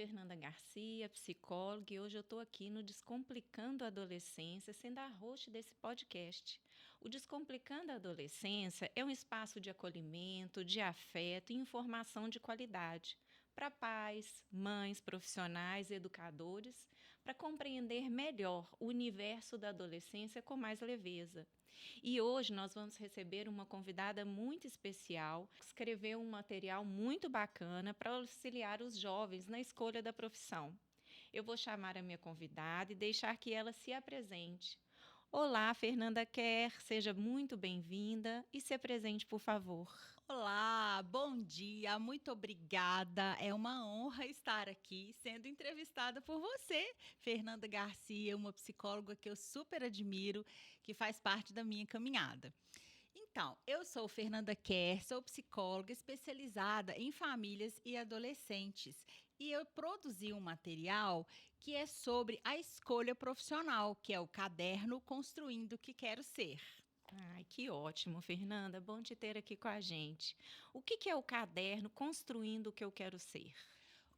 Fernanda Garcia, psicóloga, e hoje eu estou aqui no Descomplicando a Adolescência, sendo a host desse podcast. O Descomplicando a Adolescência é um espaço de acolhimento, de afeto e informação de qualidade para pais, mães, profissionais, educadores, para compreender melhor o universo da adolescência com mais leveza. E hoje nós vamos receber uma convidada muito especial, que escreveu um material muito bacana para auxiliar os jovens na escolha da profissão. Eu vou chamar a minha convidada e deixar que ela se apresente. Olá, Fernanda Kerr, seja muito bem-vinda e se apresente, por favor. Olá, bom dia, muito obrigada. É uma honra estar aqui sendo entrevistada por você, Fernanda Garcia, uma psicóloga que eu super admiro, que faz parte da minha caminhada. Então, eu sou Fernanda Kerr, sou psicóloga especializada em famílias e adolescentes. E eu produzi um material que é sobre a escolha profissional, que é o caderno Construindo o que Quero Ser. Ai, que ótimo, Fernanda. Bom te ter aqui com a gente. O que é o caderno Construindo o que eu quero ser?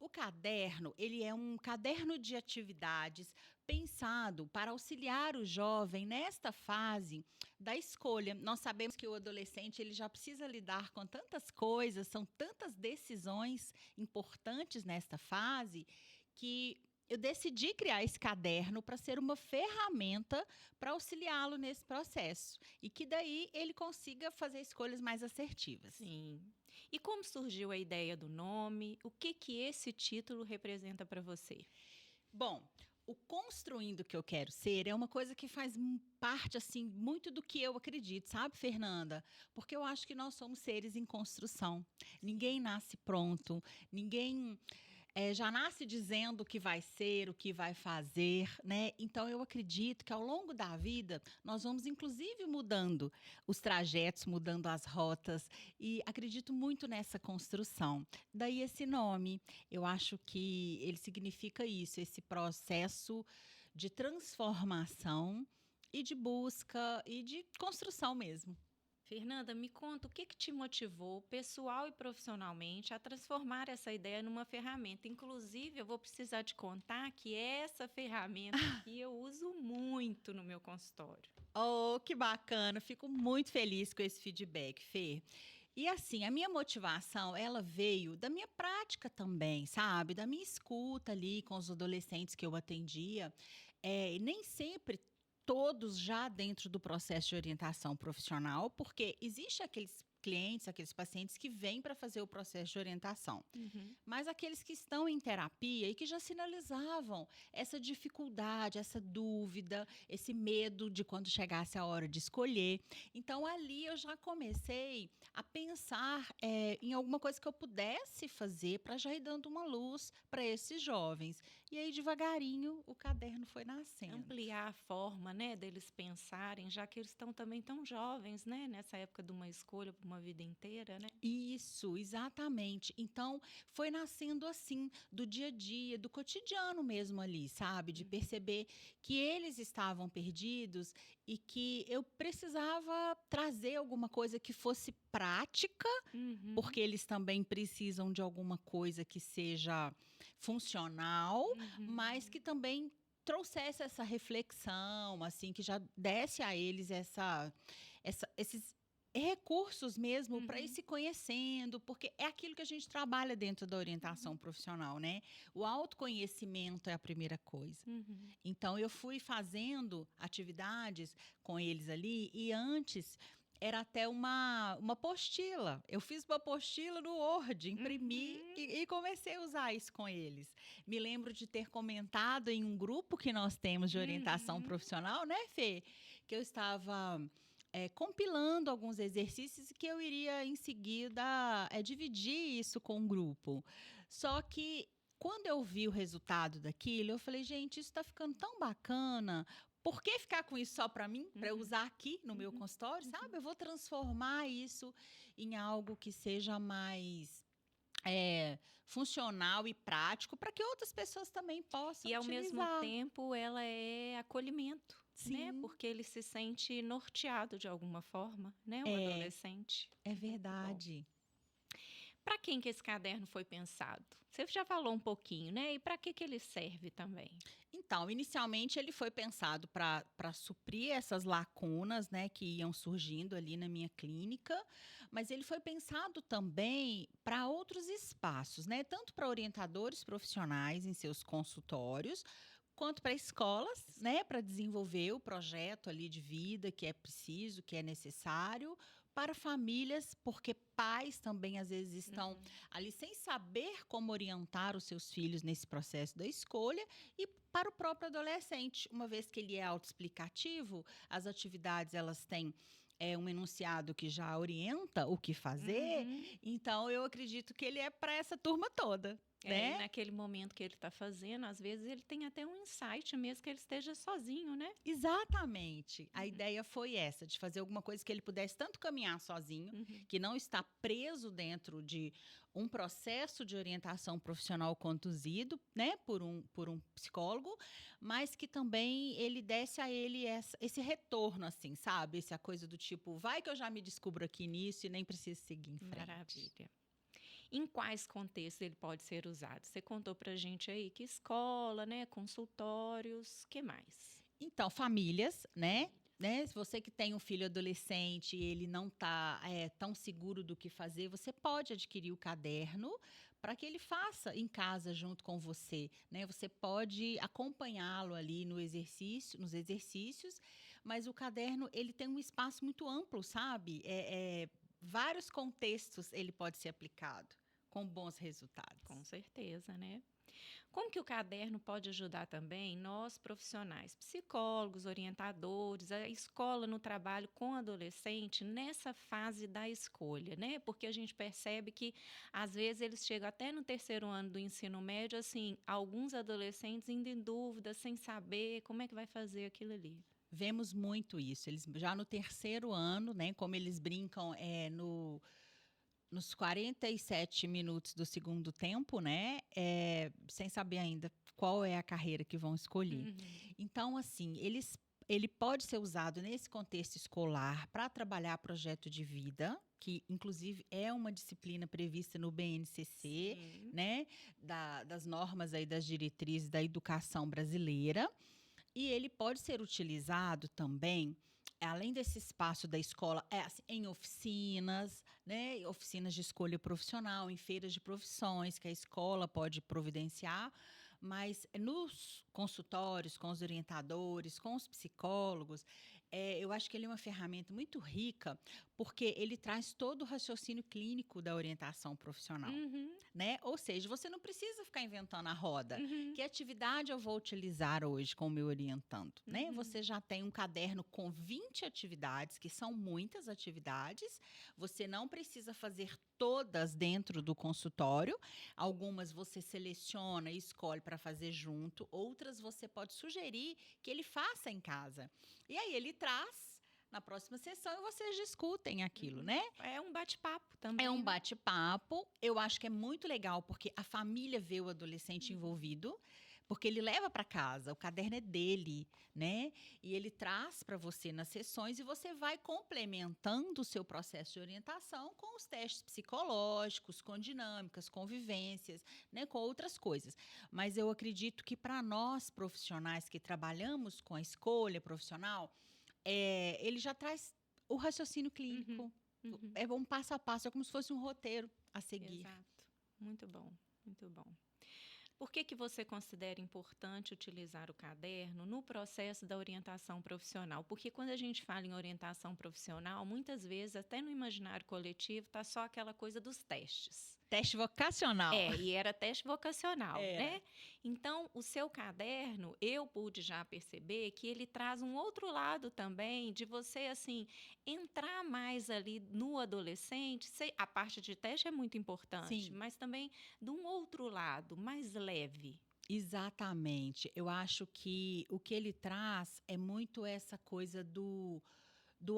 O caderno, ele é um caderno de atividades pensado para auxiliar o jovem nesta fase da escolha. Nós sabemos que o adolescente ele já precisa lidar com tantas coisas, são tantas decisões importantes nesta fase que eu decidi criar esse caderno para ser uma ferramenta para auxiliá-lo nesse processo e que daí ele consiga fazer escolhas mais assertivas. Sim. E como surgiu a ideia do nome? O que esse título representa para você? Bom, o construindo o que eu quero ser é uma coisa que faz parte, assim, muito do que eu acredito, sabe, Fernanda? Porque eu acho que nós somos seres em construção. Ninguém nasce pronto, ninguém já nasce dizendo o que vai ser, o que vai fazer, né? Então, eu acredito que ao longo da vida, nós vamos, inclusive, mudando os trajetos, mudando as rotas, e acredito muito nessa construção. Daí esse nome, eu acho que ele significa isso, esse processo de transformação e de busca e de construção mesmo. Fernanda, me conta o que te motivou, pessoal e profissionalmente, a transformar essa ideia numa ferramenta. Inclusive, eu vou precisar te contar que essa ferramenta aqui eu uso muito no meu consultório. Oh, que bacana! Fico muito feliz com esse feedback, Fê. E assim, a minha motivação, ela veio da minha prática também, sabe? Da minha escuta ali com os adolescentes que eu atendia. E nem sempre todos já dentro do processo de orientação profissional, porque existe aqueles clientes, aqueles pacientes que vêm para fazer o processo de orientação. Mas aqueles que estão em terapia e que já sinalizavam essa dificuldade, essa dúvida, esse medo de quando chegasse a hora de escolher. Então, ali eu já comecei a pensar em alguma coisa que eu pudesse fazer para já ir dando uma luz para esses jovens. E aí, devagarinho, o caderno foi nascendo. Ampliar a forma, né, deles pensarem, já que eles estão também tão jovens, né, nessa época de uma escolha para uma vida inteira, né? Isso, exatamente. Então, foi nascendo assim, do dia a dia, do cotidiano mesmo ali, sabe? De perceber que eles estavam perdidos e que eu precisava trazer alguma coisa que fosse prática, porque eles também precisam de alguma coisa que seja funcional, mas que também trouxesse essa reflexão, assim, que já desse a eles esses recursos mesmo para ir se conhecendo, porque é aquilo que a gente trabalha dentro da orientação profissional, né? O autoconhecimento é a primeira coisa. Então, eu fui fazendo atividades com eles ali e antes era até uma apostila. Eu fiz uma apostila no Word, imprimi e comecei a usar isso com eles. Me lembro de ter comentado em um grupo que nós temos de orientação profissional, né, Fê? Que eu estava compilando alguns exercícios que eu iria, em seguida, dividir isso com o grupo. Só que, quando eu vi o resultado daquilo, eu falei, gente, isso está ficando tão bacana. Por que ficar com isso só para mim? Para eu usar aqui no meu consultório, sabe? Eu vou transformar isso em algo que seja mais funcional e prático para que outras pessoas também possam E, ao mesmo utilizar. tempo, ela é acolhimento, né? Sim. Porque ele se sente norteado de alguma forma, né? O adolescente. É Muito bom. verdade. Para quem que esse caderno foi pensado? Você já falou um pouquinho, né? E para que ele serve também? Então, inicialmente ele foi pensado para suprir essas lacunas, né, que iam surgindo ali na minha clínica, mas ele foi pensado também para outros espaços, né, tanto para orientadores profissionais em seus consultórios, quanto para escolas, né, para desenvolver o projeto ali de vida que é preciso, que é necessário, para famílias, porque pais também às vezes estão Uhum. ali sem saber como orientar os seus filhos nesse processo da escolha e para o próprio adolescente, uma vez que ele é autoexplicativo, as atividades elas têm um enunciado que já orienta o que fazer, Uhum. então eu acredito que ele é para essa turma toda, E né? naquele momento que ele está fazendo, às vezes ele tem até um insight mesmo que ele esteja sozinho, né? Exatamente. A Uhum. ideia foi essa, de fazer alguma coisa que ele pudesse tanto caminhar sozinho, Uhum. que não está preso dentro de um processo de orientação profissional conduzido, né, por um psicólogo, mas que também ele desse a ele esse retorno, assim, sabe? Essa coisa do tipo, vai que eu já me descubro aqui nisso e nem preciso seguir em frente. Maravilha. Em quais contextos ele pode ser usado? Você contou pra gente aí que escola, né? Consultórios, que mais? Então, famílias, né? Famílias. Né? Se você que tem um filho adolescente e ele não está tão seguro do que fazer, você pode adquirir o caderno para que ele faça em casa junto com você, né? Você pode acompanhá-lo ali no exercício, nos exercícios, mas o caderno ele tem um espaço muito amplo, sabe? Vários contextos ele pode ser aplicado com bons resultados. Com certeza, né? Como que o caderno pode ajudar também nós profissionais, psicólogos, orientadores, a escola no trabalho com adolescente nessa fase da escolha, né? Porque a gente percebe que às vezes eles chegam até no terceiro ano do ensino médio, assim, alguns adolescentes ainda em dúvida, sem saber como é que vai fazer aquilo ali. Vemos muito isso. Eles já no terceiro ano, né, como eles brincam nos 47 minutos do segundo tempo, né, sem saber ainda qual é a carreira que vão escolher. Uhum. Então, assim, ele pode ser usado nesse contexto escolar para trabalhar projeto de vida, que inclusive é uma disciplina prevista no BNCC, Sim. né, das normas aí das diretrizes da educação brasileira. E ele pode ser utilizado também, além desse espaço da escola, assim, em oficinas, né? Oficinas de escolha profissional, em feiras de profissões que a escola pode providenciar, mas nos consultórios, com os orientadores, com os psicólogos, eu acho que ele é uma ferramenta muito rica, porque ele traz todo o raciocínio clínico da orientação profissional. Uhum. Né? Ou seja, você não precisa ficar inventando a roda. Uhum. Que atividade eu vou utilizar hoje com o meu orientando? Né? Uhum. Você já tem um caderno com 20 atividades, que são muitas atividades. Você não precisa fazer todas dentro do consultório. Algumas você seleciona e escolhe para fazer junto. Outras você pode sugerir que ele faça em casa. E aí ele traz na próxima sessão e vocês discutem aquilo, Uhum. né? É um bate-papo É também, um né? bate-papo. Eu acho que é muito legal porque a família vê o adolescente envolvido, porque ele leva para casa, o caderno é dele, né? E ele traz para você nas sessões e você vai complementando o seu processo de orientação com os testes psicológicos, com dinâmicas, com vivências, né, com outras coisas. Mas eu acredito que para nós profissionais que trabalhamos com a escolha profissional, ele já traz o raciocínio Uhum. clínico. Uhum. É um passo a passo, é como se fosse um roteiro a seguir. Exato. Muito bom, muito bom. Por que você considera importante utilizar o caderno no processo da orientação profissional? Porque quando a gente fala em orientação profissional, muitas vezes, até no imaginário coletivo, está só aquela coisa dos testes. Teste vocacional. E era teste vocacional, Era. né? Então, o seu caderno, eu pude já perceber que ele traz um outro lado também de você, assim, entrar mais ali no adolescente. A parte de teste é muito importante, Sim, mas também de um outro lado, mais leve. exatamente. Eu acho que o que ele traz é muito essa coisa do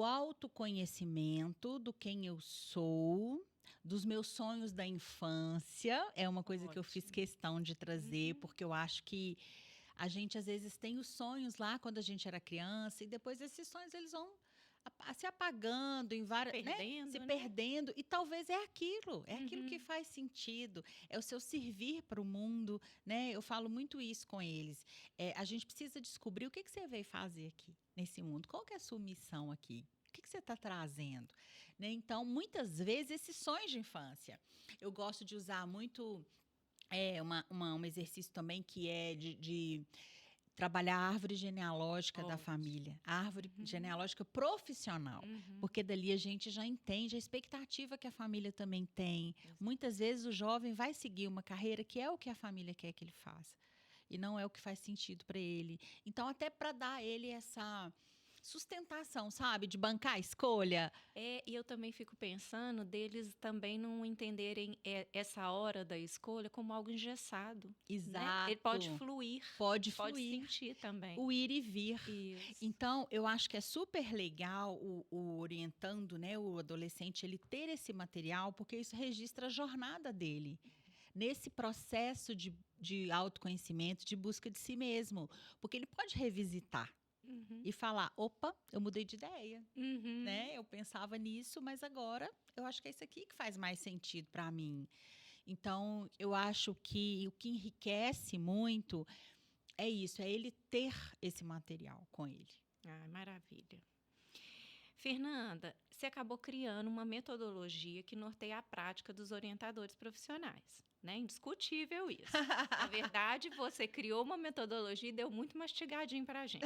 autoconhecimento, do quem eu sou, dos meus sonhos da infância. É uma coisa que eu fiz Ótimo. questão de trazer, Uhum. porque eu acho que a gente às vezes tem os sonhos lá quando a gente era criança e depois esses sonhos eles vão se apagando em várias, né? Se perdendo, e talvez é aquilo que faz sentido, é o seu servir para o mundo, né? Eu falo muito isso com eles. A gente precisa descobrir o que você veio fazer aqui nesse mundo, qual que é a sua missão aqui? O que você está trazendo? Né? Então, muitas vezes, esses sonhos de infância. Eu gosto de usar muito um exercício também que é de trabalhar a árvore genealógica da família, a árvore genealógica profissional, porque dali a gente já entende a expectativa que a família também tem. Muitas vezes o jovem vai seguir uma carreira que é o que a família quer que ele faça, e não é o que faz sentido para ele. Então, até para dar a ele essa sustentação, sabe? De bancar a escolha. E eu também fico pensando deles também não entenderem essa hora da escolha como algo engessado. Exato. Né? Ele pode fluir. Pode sentir também. O ir e vir. Isso. Então, eu acho que é super legal o orientando, né, o adolescente, ele ter esse material, porque isso registra a jornada dele. Nesse processo de autoconhecimento, de busca de si mesmo. Porque ele pode revisitar. E falar, opa, eu mudei de ideia, né? Eu pensava nisso, mas agora eu acho que é isso aqui que faz mais sentido para mim. Então, eu acho que o que enriquece muito é isso, é ele ter esse material com ele. Ah, maravilha. Fernanda, você acabou criando uma metodologia que norteia a prática dos orientadores profissionais. Né? Indiscutível isso. Na verdade, você criou uma metodologia e deu muito mastigadinho para a gente.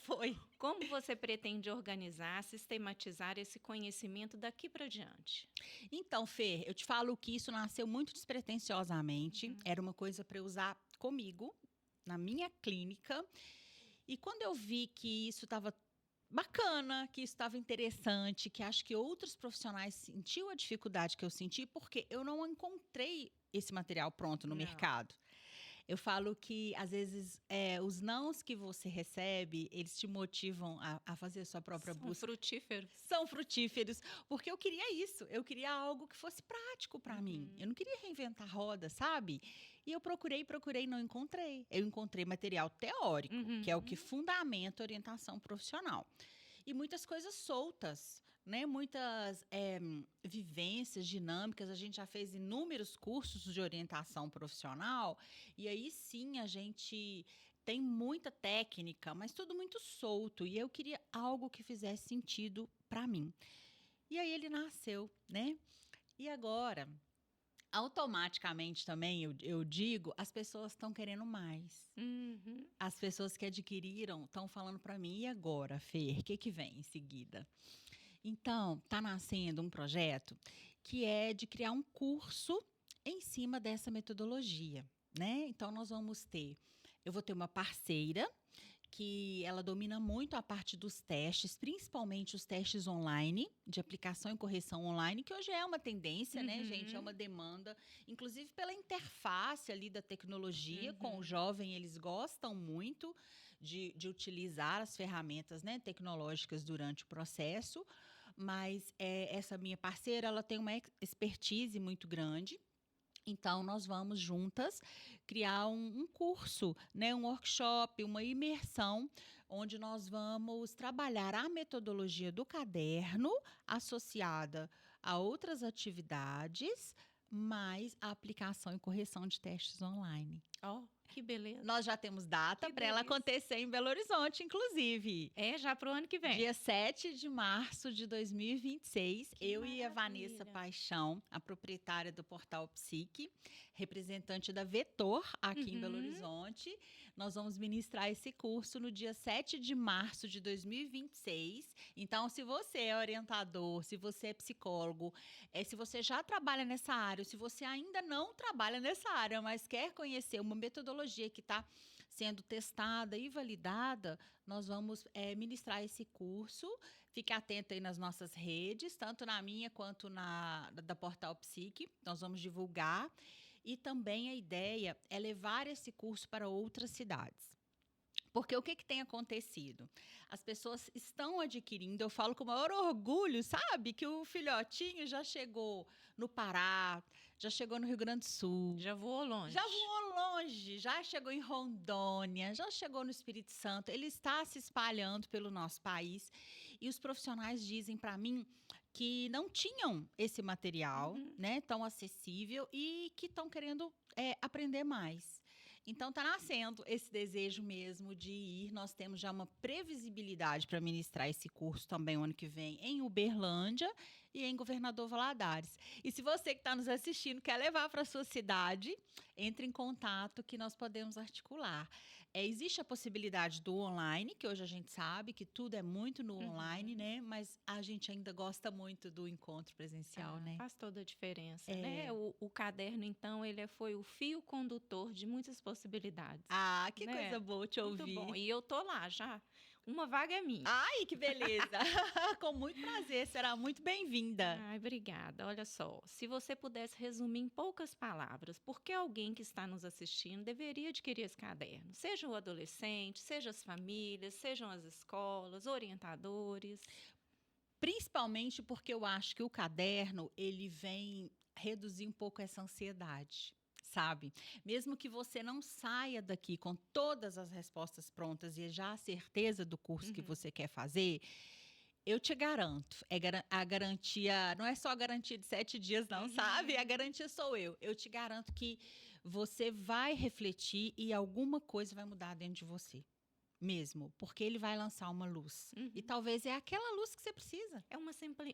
Foi. Como você pretende organizar, sistematizar esse conhecimento daqui para diante? Então, Fer, eu te falo que isso nasceu muito despretensiosamente. Era uma coisa para eu usar comigo, na minha clínica. E quando eu vi que isso estava bacana, que isso estava interessante, que acho que outros profissionais sentiam a dificuldade que eu senti, porque eu não encontrei esse material pronto no mercado. Eu falo que, às vezes, os nãos que você recebe, eles te motivam a fazer a sua própria busca. São frutíferos. São frutíferos, porque eu queria isso. Eu queria algo que fosse prático para mim. Eu não queria reinventar roda, sabe? E eu procurei, não encontrei. Eu encontrei material teórico, que é o que fundamenta a orientação profissional. E muitas coisas soltas, né? Muitas vivências, dinâmicas. A gente já fez inúmeros cursos de orientação profissional e aí sim a gente tem muita técnica, mas tudo muito solto. E eu queria algo que fizesse sentido para mim. E aí ele nasceu, né? E agora, automaticamente também, eu digo, as pessoas estão querendo mais. As pessoas que adquiriram estão falando para mim, e agora, Fer, o que vem em seguida? Então, está nascendo um projeto que é de criar um curso em cima dessa metodologia, né? Então, eu vou ter uma parceira que ela domina muito a parte dos testes, principalmente os testes online, de aplicação e correção online, que hoje é uma tendência, né, gente? É uma demanda, inclusive pela interface ali da tecnologia com o jovem, eles gostam muito de utilizar as ferramentas, né, tecnológicas durante o processo, mas essa minha parceira, ela tem uma expertise muito grande. Então, nós vamos juntas criar um curso, né, um workshop, uma imersão, onde nós vamos trabalhar a metodologia do caderno associada a outras atividades, mais a aplicação e correção de testes online. Que beleza. Nós já temos data para ela acontecer em Belo Horizonte, inclusive. Já para o ano que vem. Dia 7 de março de 2026. Eu e a Vanessa Paixão, a proprietária do Portal Psique, representante da Vetor aqui em Belo Horizonte. Nós vamos ministrar esse curso no dia 7 de março de 2026. Então, se você é orientador, se você é psicólogo, se você já trabalha nessa área, ou se você ainda não trabalha nessa área, mas quer conhecer uma metodologia que está sendo testada e validada, nós vamos ministrar esse curso. Fique atento aí nas nossas redes, tanto na minha quanto da Portal Psique. Nós vamos divulgar. E também a ideia é levar esse curso para outras cidades. Porque o que tem acontecido? As pessoas estão adquirindo, eu falo com o maior orgulho, sabe? Que o filhotinho já chegou no Pará, já chegou no Rio Grande do Sul. Já voou longe. Já voou longe, já chegou em Rondônia, já chegou no Espírito Santo. Ele está se espalhando pelo nosso país. E os profissionais dizem para mim que não tinham esse material, né, tão acessível e que estão querendo aprender mais. Então, está nascendo esse desejo mesmo de ir. Nós temos já uma previsibilidade para ministrar esse curso também o ano que vem em Uberlândia e em Governador Valadares. E se você que está nos assistindo quer levar para a sua cidade, entre em contato que nós podemos articular. Existe a possibilidade do online, que hoje a gente sabe que tudo é muito no online, né? Mas a gente ainda gosta muito do encontro presencial, né? Faz toda a diferença, né? O caderno, então, ele foi o fio condutor de muitas possibilidades. Que coisa boa te ouvir. Muito bom. E eu tô lá já. Uma vaga é minha. Ai, que beleza! Com muito prazer, será muito bem-vinda. Ai, obrigada. Olha só, se você pudesse resumir em poucas palavras, por que alguém que está nos assistindo deveria adquirir esse caderno? Seja o adolescente, seja as famílias, sejam as escolas, orientadores. Principalmente porque eu acho que o caderno, ele vem reduzir um pouco essa ansiedade. Sabe? Mesmo que você não saia daqui com todas as respostas prontas e já a certeza do curso que você quer fazer, eu te garanto, a garantia, não é só a garantia de 7 dias não, sabe? A garantia sou eu. Eu te garanto que você vai refletir e alguma coisa vai mudar dentro de você. Mesmo, porque ele vai lançar uma luz. E talvez é aquela luz que você precisa. É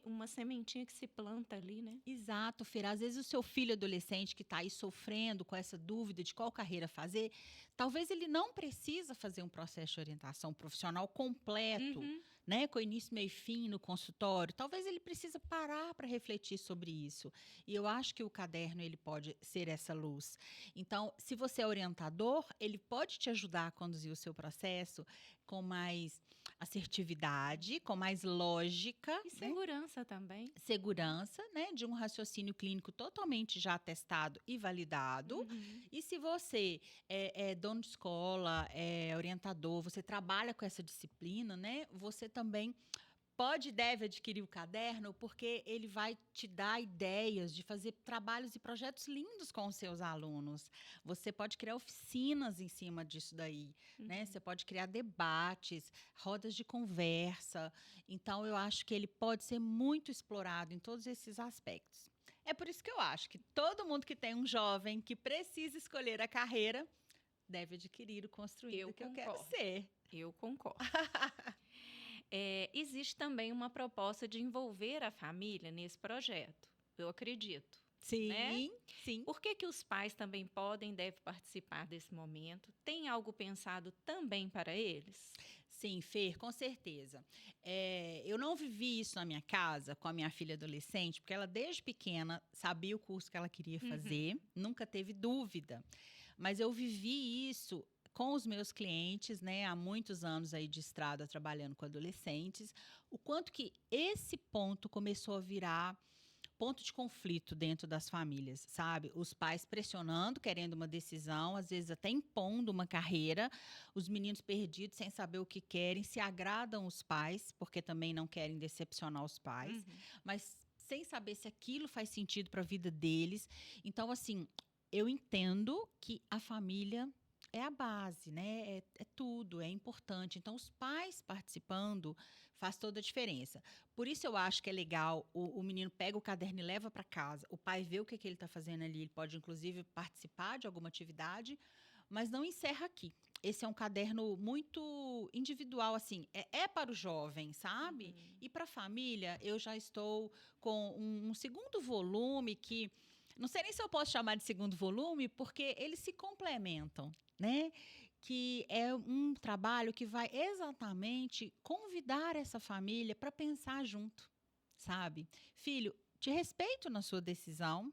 uma sementinha que se planta ali, né? Exato, Feira. Às vezes o seu filho adolescente que está aí sofrendo com essa dúvida de qual carreira fazer, talvez ele não precisa fazer um processo de orientação profissional completo, né, com início, meio e fim no consultório. Talvez ele precise parar para refletir sobre isso. E eu acho que o caderno ele pode ser essa luz. Então, se você é orientador, ele pode te ajudar a conduzir o seu processo com mais assertividade, com mais lógica. E segurança também. Segurança, né, de um raciocínio clínico totalmente já testado e validado. E se você é dono de escola, é orientador, você trabalha com essa disciplina, né, você também pode e deve adquirir o caderno, porque ele vai te dar ideias de fazer trabalhos e projetos lindos com os seus alunos. Você pode criar oficinas em cima disso daí, né? Você pode criar debates, rodas de conversa. Então, eu acho que ele pode ser muito explorado em todos esses aspectos. É por isso que eu acho que todo mundo que tem um jovem que precisa escolher a carreira deve adquirir o Construindo que eu quero ser. Eu concordo. Existe também uma proposta de envolver a família nesse projeto, eu acredito. Sim, né? Sim. Por que os pais também podem e devem participar desse momento? Tem algo pensado também para eles? Sim, Fer, com certeza. Eu não vivi isso na minha casa com a minha filha adolescente, porque ela desde pequena sabia o curso que ela queria fazer, nunca teve dúvida. Mas eu vivi isso com os meus clientes, né, há muitos anos aí de estrada trabalhando com adolescentes, o quanto que esse ponto começou a virar ponto de conflito dentro das famílias, sabe? Os pais pressionando, querendo uma decisão, às vezes até impondo uma carreira, os meninos perdidos sem saber o que querem, se agradam os pais, porque também não querem decepcionar os pais, mas sem saber se aquilo faz sentido para a vida deles. Então, assim, eu entendo que a família é a base, né? É tudo, é importante. Então, os pais participando faz toda a diferença. Por isso, eu acho que é legal, o menino pega o caderno e leva para casa, o pai vê o que ele está fazendo ali, ele pode, inclusive, participar de alguma atividade, mas não encerra aqui. Esse é um caderno muito individual, assim, é para o jovem, sabe? E para a família, eu já estou com um segundo volume que... Não sei nem se eu posso chamar de segundo volume, porque eles se complementam, né? Que é um trabalho que vai exatamente convidar essa família para pensar junto, sabe? Filho, te respeito na sua decisão.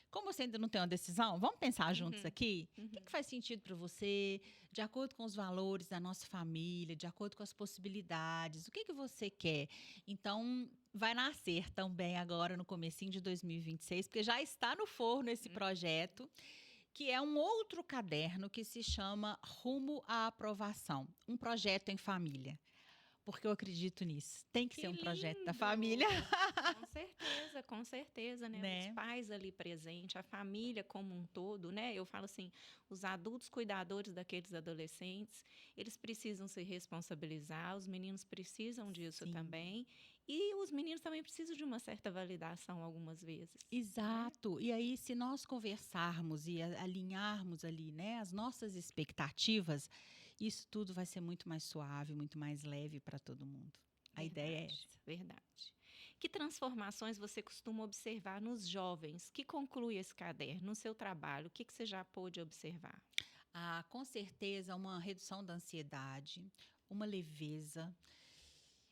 Como você ainda não tem uma decisão, vamos pensar juntos aqui? O que faz sentido para você, de acordo com os valores da nossa família, de acordo com as possibilidades, o que você quer? Então, vai nascer também agora no comecinho de 2026, porque já está no forno esse projeto, que é um outro caderno que se chama Rumo à Aprovação, um projeto em família. porque eu acredito nisso. Tem que Que ser um projeto da lindo! família, Com certeza, né? Os né? pais ali presentes, a família como um todo, né? Eu falo assim, os adultos cuidadores daqueles adolescentes, eles precisam se responsabilizar, os meninos precisam disso Sim. também, e os meninos também precisam de uma certa validação algumas vezes, né? Exato. E aí, se nós conversarmos e alinharmos ali, né, as nossas expectativas, isso tudo vai ser muito mais suave, muito mais leve para todo mundo. A ideia é Verdade, essa. verdade. Que transformações você costuma observar nos jovens que concluem esse caderno, no seu trabalho? O que que você já pôde observar? Ah, com certeza, uma redução da ansiedade, uma leveza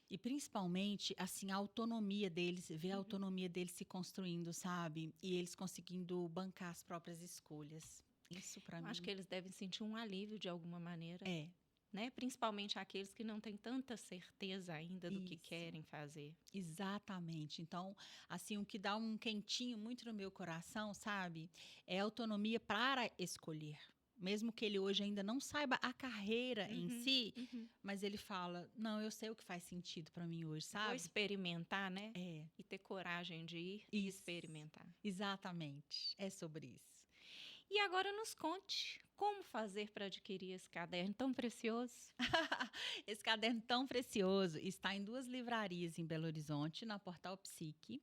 e principalmente, assim, a autonomia deles, ver a Uhum. autonomia deles se construindo, sabe? E eles conseguindo bancar as próprias escolhas. Isso para Eu acho que mim eles devem sentir um alívio de alguma maneira, é né? Principalmente aqueles que não têm tanta certeza ainda do que isso. querem fazer. Exatamente. Então, assim, o que dá um quentinho muito no meu coração, sabe, é a autonomia para escolher. Mesmo que ele hoje ainda não saiba a carreira em Uhum, si, uhum. mas ele fala: "Não, eu sei o que faz sentido para mim hoje", Vou sabe? experimentar, né? É, E ter coragem de ir e isso. experimentar. Exatamente. É sobre isso. E agora nos conte como fazer para adquirir esse caderno tão precioso. Esse caderno tão precioso está em 2 livrarias em Belo Horizonte, na Portal Psique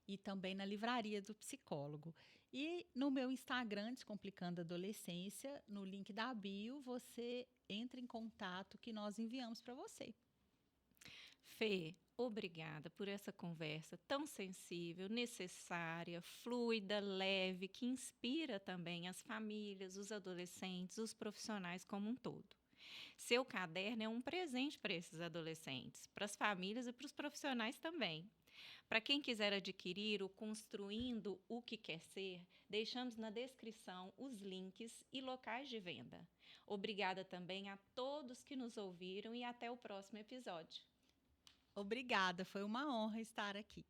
e também na Livraria do Psicólogo. E no meu Instagram, Descomplicando a Adolescência, no link da bio, você entra em contato que nós enviamos para você. Fê, obrigada por essa conversa tão sensível, necessária, fluida, leve, que inspira também as famílias, os adolescentes, os profissionais como um todo. Seu caderno é um presente para esses adolescentes, para as famílias e para os profissionais também. Para quem quiser adquirir o Construindo o que Quer Ser, deixamos na descrição os links e locais de venda. Obrigada também a todos que nos ouviram e até o próximo episódio. Obrigada, foi uma honra estar aqui.